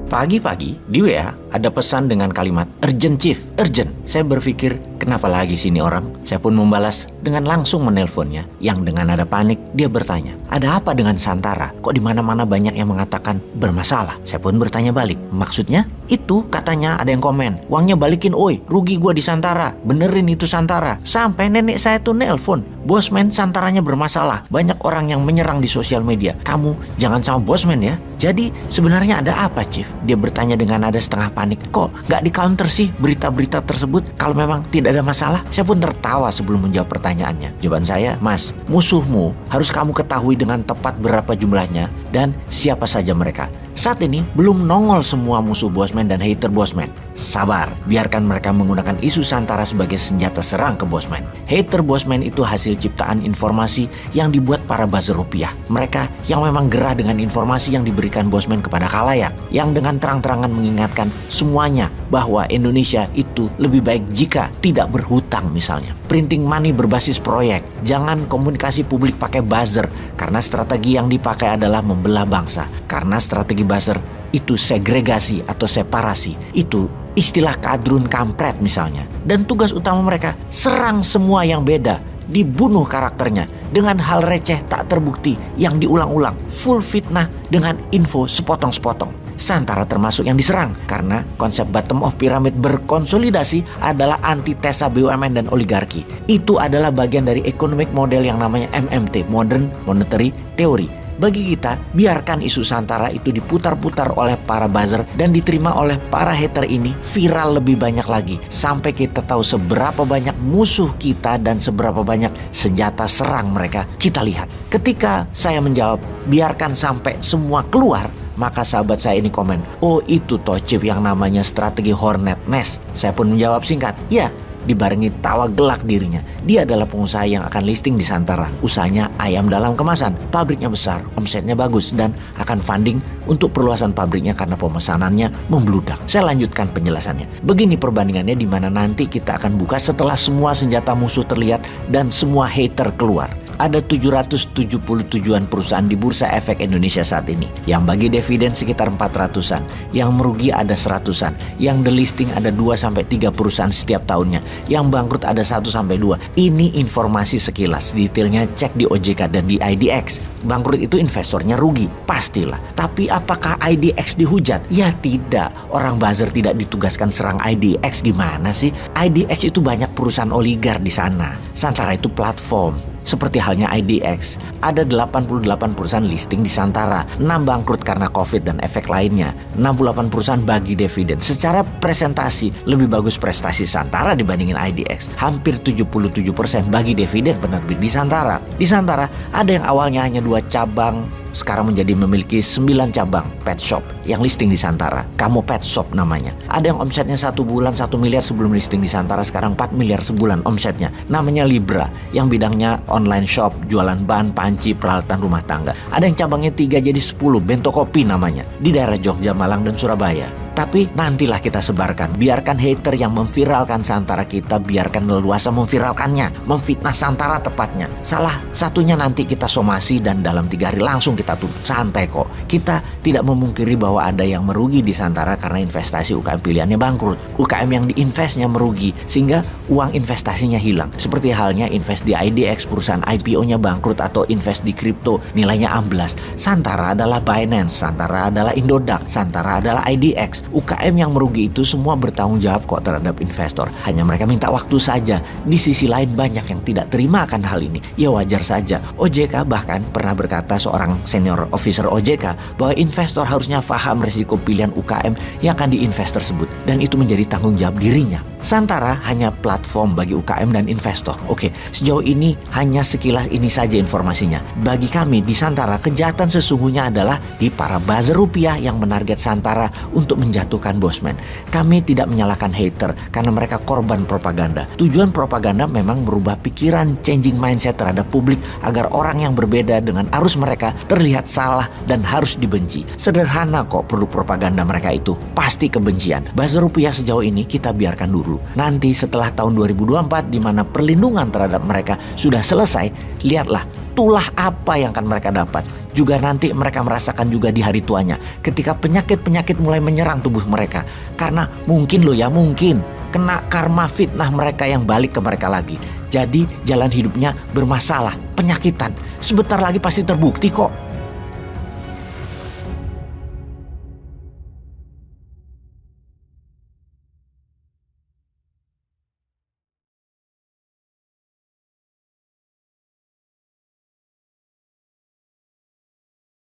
Pagi-pagi di WA ada pesan dengan kalimat urgent chief, urgent. Saya berpikir kenapa lagi sini orang? Saya pun membalas dengan langsung menelponnya. Yang dengan nada panik dia bertanya, ada apa dengan Santara? Kok di mana-mana banyak yang mengatakan bermasalah? Saya pun bertanya balik, maksudnya? Itu katanya ada yang komen, uangnya balikin oi, rugi gua di Santara, benerin itu Santara. Sampai nenek saya tuh nelpon, bosman Santaranya bermasalah. Banyak orang yang menyerang di sosial media. Kamu jangan sama bosman ya. Jadi sebenarnya ada apa Chief? Dia bertanya dengan nada setengah panik. Kok gak di counter sih berita-berita tersebut kalau memang tidak ada masalah? Saya pun tertawa sebelum menjawab pertanyaannya. Jawaban saya, Mas, musuhmu harus kamu ketahui dengan tepat berapa jumlahnya dan siapa saja mereka. Saat ini belum nongol semua musuh bosman dan hater bosman. Sabar, biarkan mereka menggunakan isu Santara sebagai senjata serang ke bosman. Hater bosman itu hasil ciptaan informasi yang dibuat para buzzer rupiah. Mereka yang memang gerah dengan informasi yang diberikan bosman kepada khalayak, yang dengan terang-terangan mengingatkan semuanya bahwa Indonesia itu lebih baik jika tidak berhutang misalnya. Printing money berbasis proyek, jangan komunikasi publik pakai buzzer karena strategi yang dipakai adalah membelah bangsa. Karena strategi buzzer itu segregasi atau separasi, itu istilah kadrun kampret misalnya. Dan tugas utama mereka serang semua yang beda, dibunuh karakternya dengan hal receh tak terbukti yang diulang-ulang, full fitnah dengan info sepotong-sepotong. Santara termasuk yang diserang karena konsep bottom of pyramid berkonsolidasi adalah antitesa BUMN dan oligarki. Itu adalah bagian dari economic model yang namanya MMT, Modern Monetary Theory. Bagi kita, biarkan isu Santara itu diputar-putar oleh para buzzer dan diterima oleh para hater ini viral lebih banyak lagi. Sampai kita tahu seberapa banyak musuh kita dan seberapa banyak senjata serang mereka. Kita lihat. Ketika saya menjawab, biarkan sampai semua keluar, maka sahabat saya ini komen, oh itu toh Chip yang namanya strategi Hornet Nest. Saya pun menjawab singkat, ya. Dibarengi tawa gelak dirinya. Dia adalah pengusaha yang akan listing di Santara. Usahanya ayam dalam kemasan. Pabriknya besar, omsetnya bagus, dan akan funding untuk perluasan pabriknya karena pemesanannya membludak. Saya lanjutkan penjelasannya. Begini perbandingannya di mana nanti kita akan buka setelah semua senjata musuh terlihat dan semua hater keluar. Ada 777-an perusahaan di Bursa Efek Indonesia saat ini. Yang bagi dividen sekitar 400-an. Yang merugi ada 100-an. Yang delisting ada 2-3 perusahaan setiap tahunnya. Yang bangkrut ada 1-2. Ini informasi sekilas. Detailnya cek di OJK dan di IDX. Bangkrut itu investornya rugi. Pastilah. Tapi apakah IDX dihujat? Ya tidak. Orang buzzer tidak ditugaskan serang IDX. Gimana sih? IDX itu banyak perusahaan oligar di sana. Santara itu platform. Seperti halnya IDX, ada 88 perusahaan listing di Santara, 6 bangkrut karena COVID dan efek lainnya, 68 perusahaan bagi dividen. Secara presentasi, lebih bagus prestasi Santara dibandingin IDX. Hampir 77% bagi dividen penerbit di Santara. Di Santara, ada yang awalnya hanya 2 cabang, sekarang menjadi memiliki 9 cabang pet shop yang listing di Santara. Kamu Pet Shop namanya. Ada yang omsetnya 1 bulan 1 miliar sebelum listing di Santara, sekarang 4 miliar sebulan omsetnya. Namanya Libra, yang bidangnya online shop, jualan bahan, panci, peralatan rumah tangga. Ada yang cabangnya 3 jadi 10, Bento Kopi namanya, di daerah Jogja, Malang, dan Surabaya. Tapi nantilah kita sebarkan. Biarkan hater yang memviralkan Santara kita, biarkan leluasa memviralkannya, memfitnah Santara tepatnya. Salah satunya nanti kita somasi dan dalam 3 hari langsung kita tutup. Santai kok. Kita tidak memungkiri bahwa ada yang merugi di Santara karena investasi UKM pilihannya bangkrut. UKM yang diinvestnya merugi sehingga uang investasinya hilang. Seperti halnya invest di IDX, perusahaan IPO-nya bangkrut, atau invest di kripto nilainya amblas. Santara adalah Binance, Santara adalah Indodax, Santara adalah IDX. UKM yang merugi itu semua bertanggung jawab kok terhadap investor. Hanya mereka minta waktu saja. Di sisi lain banyak yang tidak terima akan hal ini. Ya wajar saja. OJK bahkan pernah berkata, seorang senior officer OJK, bahwa investor harusnya paham risiko pilihan UKM yang akan diinvest tersebut. Dan itu menjadi tanggung jawab dirinya. Santara hanya platform bagi UKM dan investor. Oke, sejauh ini hanya sekilas ini saja informasinya. Bagi kami di Santara, kejahatan sesungguhnya adalah di para buzzer rupiah yang menarget Santara untuk menjatuhkan bosman. Kami tidak menyalahkan hater karena mereka korban propaganda. Tujuan propaganda memang merubah pikiran, changing mindset terhadap publik agar orang yang berbeda dengan arus mereka terlihat salah dan harus dibenci. Sederhana kok produk propaganda mereka itu, pasti kebencian. Buzzer rupiah sejauh ini kita biarkan dulu. Nanti setelah tahun 2024 di mana perlindungan terhadap mereka sudah selesai, lihatlah tulah apa yang akan mereka dapat. juga nanti mereka merasakan juga di hari tuanya ketika penyakit-penyakit mulai menyerang tubuh mereka. Karena mungkin mungkin kena karma fitnah mereka yang balik ke mereka lagi. Jadi jalan hidupnya bermasalah, penyakitan. Sebentar lagi pasti terbukti kok.